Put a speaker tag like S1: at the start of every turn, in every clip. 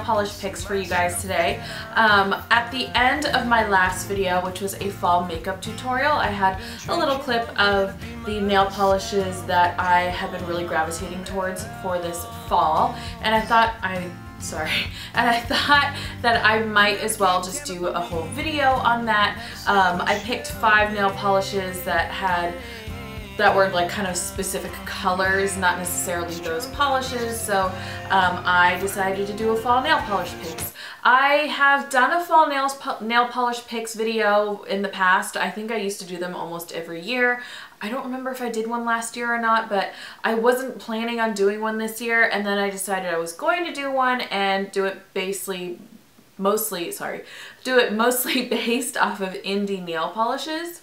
S1: polish picks for you guys today. At the end of my last video, which was a fall makeup tutorial, I had a little clip of the nail polishes that I have been really gravitating towards for this fall, and I thought that I might as well just do a whole video on that. I picked 5 nail polishes that were like kind of specific colors, not necessarily those polishes, so I decided to do a fall nail polish picks. I have done a fall nail polish picks video in the past. I think I used to do them almost every year. I don't remember if I did one last year or not, but I wasn't planning on doing one this year, and then I decided I was going to do one and do it mostly based off of indie nail polishes.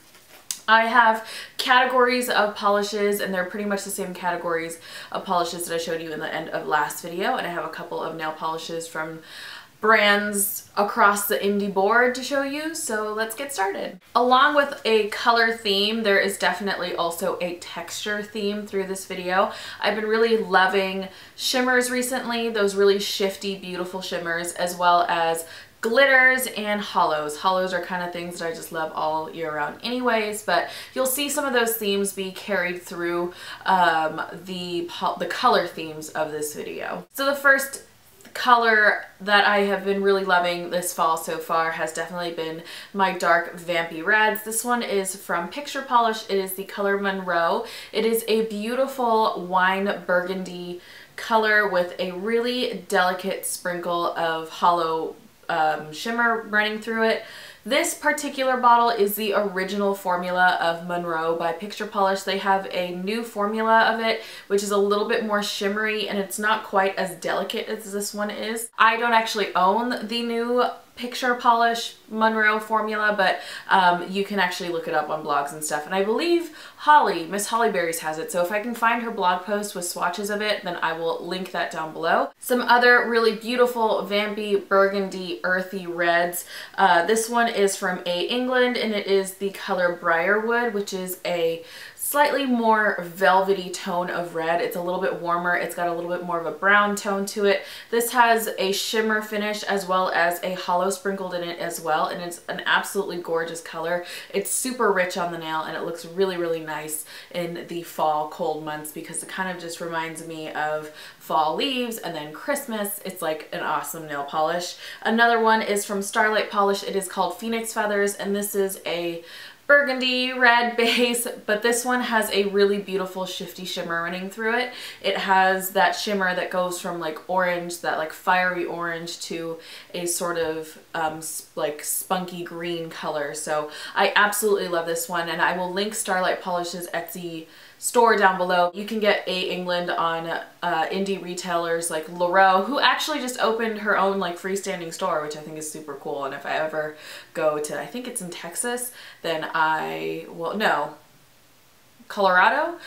S1: I have categories of polishes, and they're pretty much the same categories of polishes that I showed you in the end of last video, and I have a couple of nail polishes from brands across the indie board to show you, so let's get started. Along with a color theme, there is definitely also a texture theme through this video. I've been really loving shimmers recently, those really shifty, beautiful shimmers, as well as glitters and hollows. Hollows are kind of things that I just love all year round anyways, but you'll see some of those themes be carried through the color themes of this video. So the first color that I have been really loving this fall so far has definitely been my dark vampy reds. This one is from Picture Polish. It is the color Monroe. It is a beautiful wine burgundy color with a really delicate sprinkle of hollow shimmer running through it. This particular bottle is the original formula of Monroe by Picture Polish. They have a new formula of it, which is a little bit more shimmery, and it's not quite as delicate as this one is. I don't actually own the new Picture Polish Monroe formula, but you can actually look it up on blogs and stuff. And I believe Miss Holly Berries has it. So if I can find her blog post with swatches of it, then I will link that down below. Some other really beautiful vampy burgundy earthy reds. This one is from A. England, and it is the color Briarwood, which is a slightly more velvety tone of red. It's a little bit warmer. It's got a little bit more of a brown tone to it. This has a shimmer finish as well as a hollow sprinkled in it as well, and it's an absolutely gorgeous color. It's super rich on the nail, and it looks really, really nice in the fall cold months because it kind of just reminds me of fall leaves and then Christmas. It's like an awesome nail polish. Another one is from Starlight Polish. It is called Phoenix Feathers, and this is a burgundy red base, but this one has a really beautiful shifty shimmer running through it. It has that shimmer that goes from like orange, that like fiery orange, to a sort of like spunky green color. So I absolutely love this one, and I will link Starlight Polish's Etsy store down below. You can get A. England on indie retailers like Lareau, who actually just opened her own like freestanding store, which I think is super cool. And if I ever go to, I think it's in Texas, then Colorado?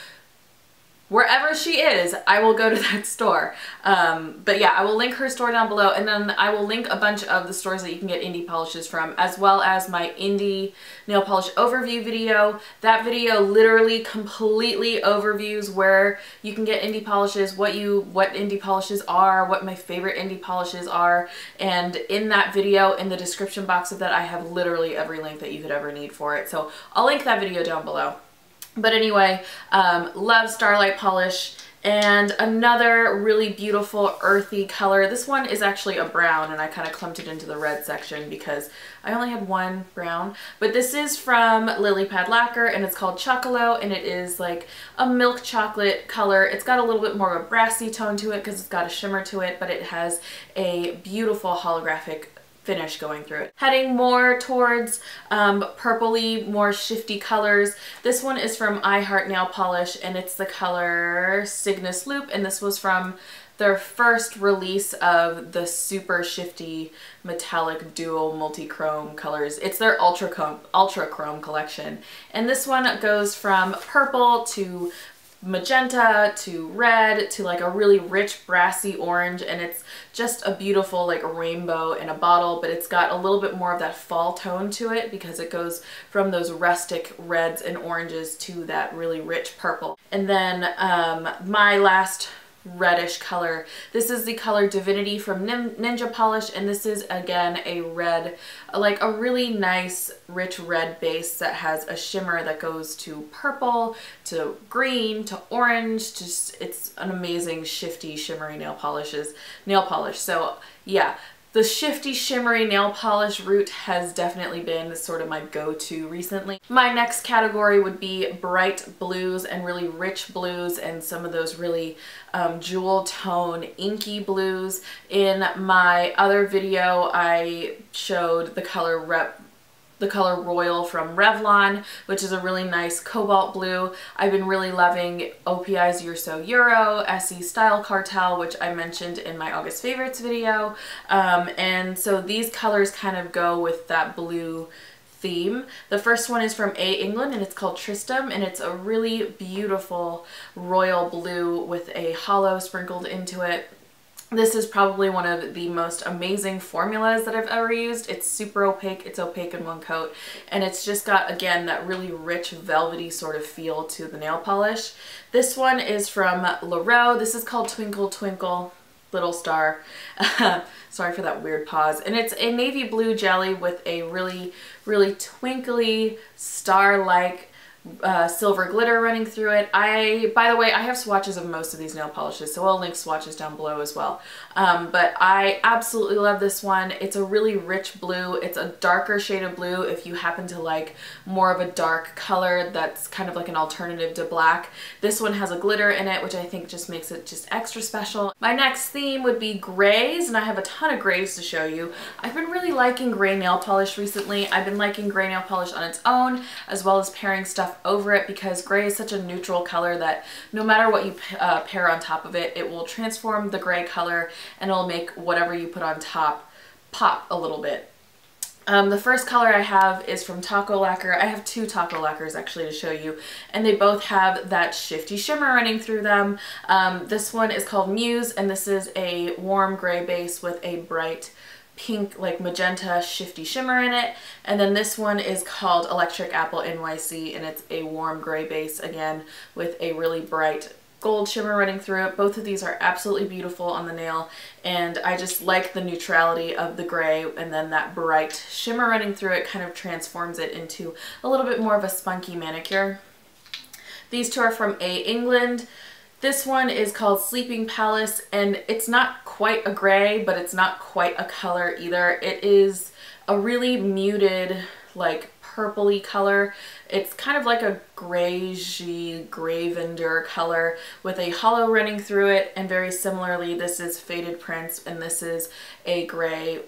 S1: Wherever she is, I will go to that store. But yeah, I will link her store down below, and then I will link a bunch of the stores that you can get indie polishes from, as well as my indie nail polish overview video. That video literally completely overviews where you can get indie polishes, what indie polishes are, what my favorite indie polishes are, and in that video, in the description box of that, I have literally every link that you could ever need for it. So I'll link that video down below. But anyway, love Starlight Polish. And another really beautiful earthy color. This one is actually a brown, and I kind of clumped it into the red section because I only had one brown. But this is from Lily Pad Lacquer, and it's called Chocolo, and it is like a milk chocolate color. It's got a little bit more of a brassy tone to it because it's got a shimmer to it, but it has a beautiful holographic finish going through it. Heading more towards purpley, more shifty colors. This one is from I Heart Nail Polish, and it's the color Cygnus Loop, and this was from their first release of the super shifty metallic dual multi-chrome colors. It's their ultra chrome collection, and this one goes from purple to magenta to red to like a really rich brassy orange, and it's just a beautiful like rainbow in a bottle, but it's got a little bit more of that fall tone to it because it goes from those rustic reds and oranges to that really rich purple. And then my last reddish color. This is the color Divinity from Ninja Polish, and this is again a red, like a really nice rich red base that has a shimmer that goes to purple, to green, to orange. Just, it's an amazing shifty shimmery nail polish. So yeah, the shifty shimmery nail polish route has definitely been sort of my go-to recently. My next category would be bright blues and really rich blues and some of those really jewel tone inky blues. In my other video I showed the color Royal from Revlon, which is a really nice cobalt blue. I've been really loving OPI's Urso Euro, SE Style Cartel, which I mentioned in my August favorites video. And so these colors kind of go with that blue theme. The first one is from A. England and it's called Tristram, and it's a really beautiful royal blue with a hollow sprinkled into it. This is probably one of the most amazing formulas that I've ever used. It's super opaque, it's opaque in one coat, and it's just got, again, that really rich velvety sort of feel to the nail polish. This one is from Laro. This is called Twinkle Twinkle Little Star. Sorry for that weird pause. And it's a navy blue jelly with a really, really twinkly star-like silver glitter running through it. By the way, I have swatches of most of these nail polishes, so I'll link swatches down below as well. But I absolutely love this one. It's a really rich blue. It's a darker shade of blue if you happen to like more of a dark color that's kind of like an alternative to black. This one has a glitter in it, which I think just makes it just extra special. My next theme would be grays, and I have a ton of grays to show you. I've been really liking gray nail polish recently. I've been liking gray nail polish on its own, as well as pairing stuff over it, because gray is such a neutral color that no matter what you pair on top of it, it will transform the gray color and it'll make whatever you put on top pop a little bit. The first color I have is from Taco Lacquer. I have two Taco Lacquers actually to show you, and they both have that shifty shimmer running through them. This one is called Muse, and this is a warm gray base with a bright pink, like magenta shifty shimmer in it. And then this one is called Electric Apple NYC, and it's a warm gray base again with a really bright gold shimmer running through it. Both of these are absolutely beautiful on the nail, and I just like the neutrality of the gray, and then that bright shimmer running through it kind of transforms it into a little bit more of a spunky manicure. These two are from A. England. This one is called Sleeping Palace, and it's not quite a gray, but it's not quite a color either. It is a really muted, like purpley color. It's kind of like a grayish Gravender color with a hollow running through it, and very similarly, this is Faded Prince, and this is a gray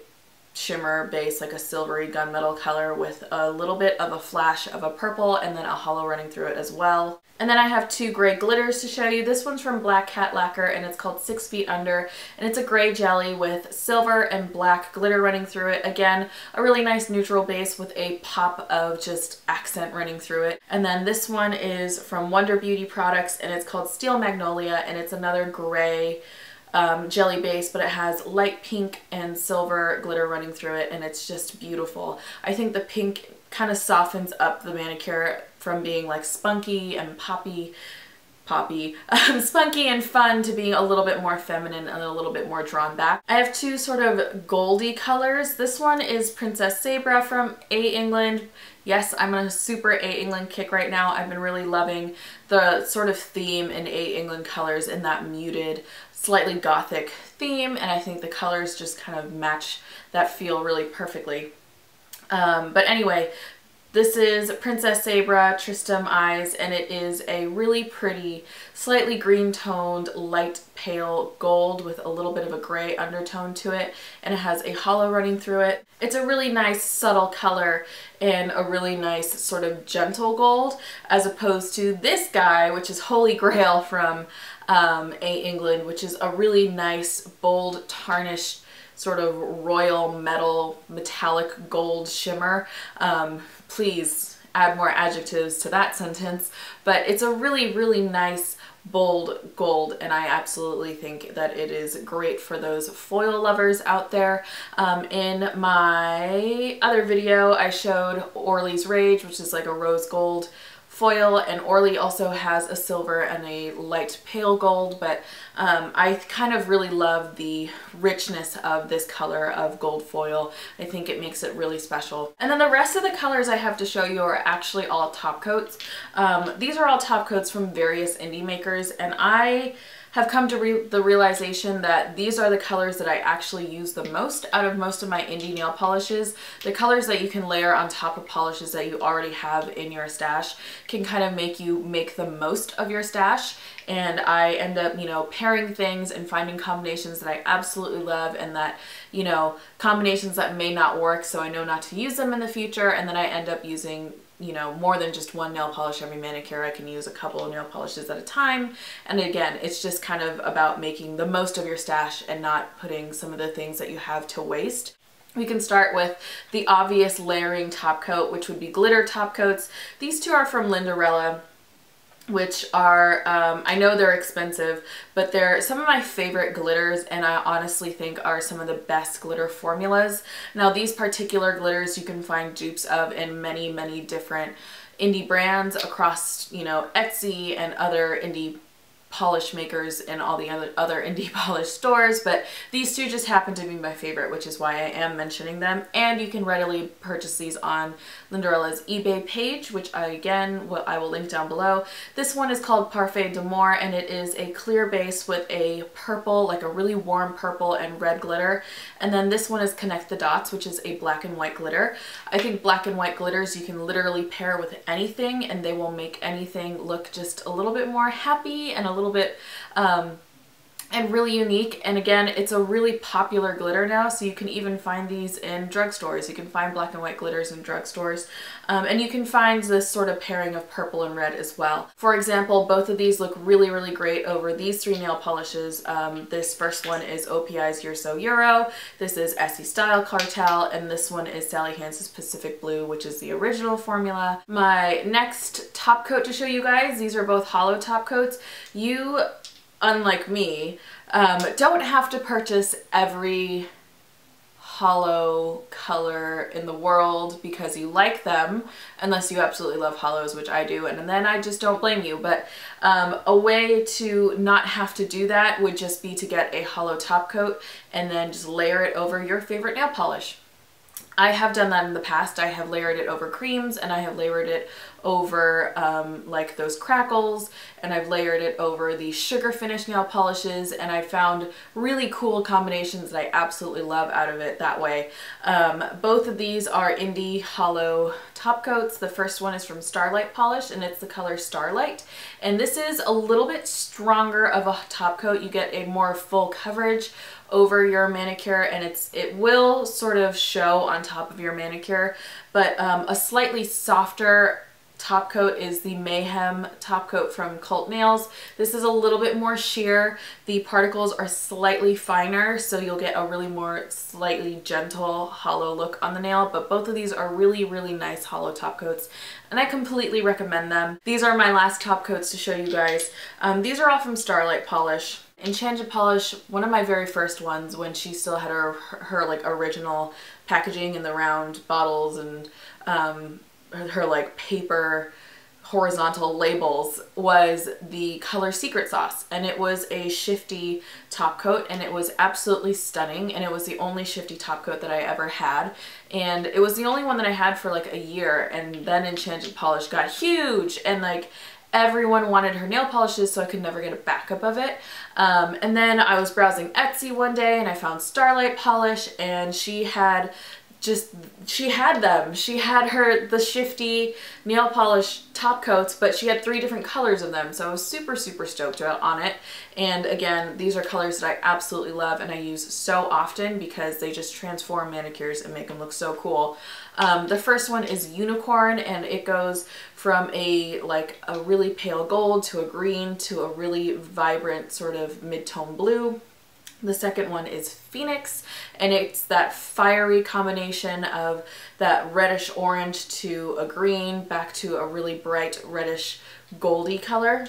S1: shimmer base, like a silvery gunmetal color with a little bit of a flash of a purple and then a hollow running through it as well. And then I have two gray glitters to show you. This one's from Black Cat Lacquer, and it's called 6 Feet Under, and it's a gray jelly with silver and black glitter running through it. Again, a really nice neutral base with a pop of just accent running through it. And then this one is from Wonder Beauty Products, and it's called Steel Magnolia, and it's another gray jelly base, but it has light pink and silver glitter running through it, and it's just beautiful. I think the pink kind of softens up the manicure from being like spunky and spunky and fun to being a little bit more feminine and a little bit more drawn back. I have two sort of goldy colors. This one is Princess Sabra from A. England. Yes, I'm on a super A. England kick right now. I've been really loving the sort of theme in A. England colors in that muted, slightly gothic theme, and I think the colors just kind of match that feel really perfectly. But anyway, this is Princess Sabra Tristram Eyes, and it is a really pretty, slightly green toned, light pale gold with a little bit of a gray undertone to it, and it has a hollow running through it. It's a really nice subtle color and a really nice sort of gentle gold, as opposed to this guy, which is Holy Grail from A. England, which is a really nice, bold, tarnished, sort of royal metal metallic gold shimmer. Please add more adjectives to that sentence, but it's a really, really nice bold gold, and I absolutely think that it is great for those foil lovers out there. In my other video I showed Orly's Rage, which is like a rose gold foil, and Orly also has a silver and a light pale gold, but I kind of really love the richness of this color of gold foil. I think it makes it really special. And then the rest of the colors I have to show you are actually all top coats. These are all top coats from various indie makers, and I have come to the realization that these are the colors that I actually use the most out of most of my indie nail polishes. The colors that you can layer on top of polishes that you already have in your stash can kind of make you make the most of your stash. And I end up, you know, pairing things and finding combinations that I absolutely love, and that, you know, combinations that may not work, so I know not to use them in the future, and then I end up using, you know, more than just one nail polish every manicure. I can use a couple of nail polishes at a time. And again, it's just kind of about making the most of your stash and not putting some of the things that you have to waste. We can start with the obvious layering top coat, which would be glitter top coats. These two are from Lindarella, which are, I know they're expensive, but they're some of my favorite glitters, and I honestly think are some of the best glitter formulas. Now, these particular glitters you can find dupes of in many, many different indie brands across, you know, Etsy and other indie polish makers and all the other indie polish stores, but these two just happen to be my favorite, which is why I am mentioning them. And you can readily purchase these on Lindarella's eBay page, which I will link down below. This one is called Parfait d'Amour, and it is a clear base with a purple, like a really warm purple and red glitter. And then this one is Connect the Dots, which is a black and white glitter. I think black and white glitters you can literally pair with anything, and they will make anything look just a little bit more happy and a little bit and really unique. And again, it's a really popular glitter now, so you can even find these in drugstores. You can find black and white glitters in drugstores, and you can find this sort of pairing of purple and red as well. For example, both of these look really, really great over these three nail polishes. This first one is OPI's You're So Euro, this is Essie Style Cartel, and this one is Sally Hansen's Pacific Blue, which is the original formula. My next top coat to show you guys, these are both hollow top coats. You, unlike me, don't have to purchase every hollow color in the world because you like them, unless you absolutely love hollows, which I do, and then I just don't blame you. But a way to not have to do that would just be to get a hollow top coat and then just layer it over your favorite nail polish. I have done that in the past. I have layered it over creams, and I have layered it over like those crackles, and I've layered it over the sugar finish nail polishes, and I found really cool combinations that I absolutely love out of it that way. Both of these are indie hollow top coats. The first one is from Starlight Polish, and it's the color Starlight, and this is a little bit stronger of a top coat. You get a more full coverage over your manicure, and it will sort of show on top of your manicure, but a slightly softer top coat is the Mayhem top coat from Cult Nails. This is a little bit more sheer. The particles are slightly finer, so you'll get a really more slightly gentle hollow look on the nail, but both of these are really, really nice hollow top coats, and I completely recommend them. These are my last top coats to show you guys. These are all from Starlight Polish. Enchanted Polish, one of my very first ones when she still had her like original packaging in the round bottles and her like paper horizontal labels, was the color Secret Sauce, and it was a shifty top coat, and it was absolutely stunning, and it was the only shifty top coat that I ever had, and it was the only one that I had for like a year, and then Enchanted Polish got huge, and like everyone wanted her nail polishes, so I could never get a backup of it. And then I was browsing Etsy one day and I found Starlight Polish, and she had them. She had the shifty nail polish top coats, but she had 3 different colors of them, so I was super, super stoked on it. And again, these are colors that I absolutely love and I use so often because they just transform manicures and make them look so cool. The first one is Unicorn, and it goes from a really pale gold to a green to a really vibrant sort of mid-tone blue. The second one is Phoenix, and it's that fiery combination of that reddish orange to a green back to a really bright reddish goldy color.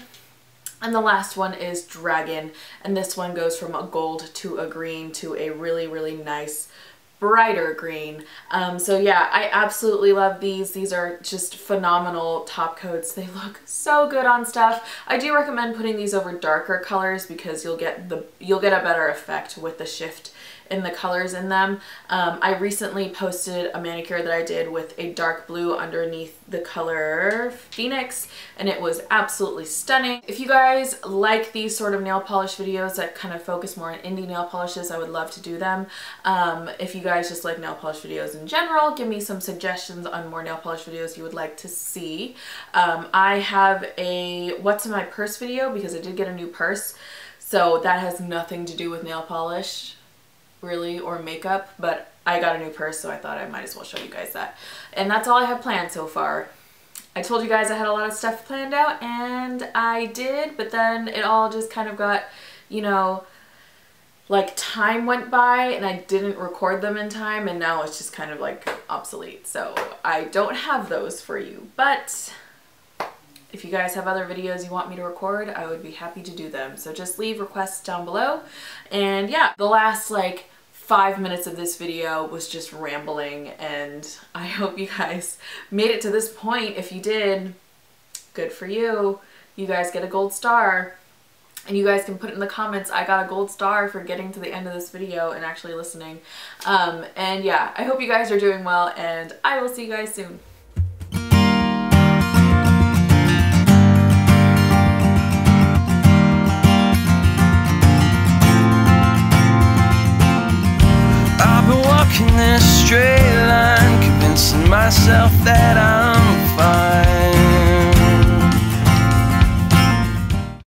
S1: And the last one is Dragon, and this one goes from a gold to a green to a really, really nice brighter green. So yeah, I absolutely love these. These are just phenomenal top coats. They look so good on stuff. I do recommend putting these over darker colors because you'll get a better effect with the shift in the colors in them. I recently posted a manicure that I did with a dark blue underneath the color Phoenix, and it was absolutely stunning. If you guys like these sort of nail polish videos that kind of focus more on indie nail polishes, I would love to do them. If you guys just like nail polish videos in general, give me some suggestions on more nail polish videos you would like to see. I have a what's in my purse video because I did get a new purse, so that has nothing to do with nail polish really or makeup, but I got a new purse, so I thought I might as well show you guys that. And that's all I have planned so far. I told you guys I had a lot of stuff planned out, and I did, but then it all just kind of got, you know, like time went by and I didn't record them in time, and now it's just kind of like obsolete. So I don't have those for you, but if you guys have other videos you want me to record, I would be happy to do them. So just leave requests down below. And yeah, the last like 5 minutes of this video was just rambling, and I hope you guys made it to this point. If you did, good for you. You guys get a gold star. And you guys can put it in the comments, I got a gold star for getting to the end of this video and actually listening. And yeah, I hope you guys are doing well, and I will see you guys soon.
S2: I've been walking this straight line, convincing myself that I'm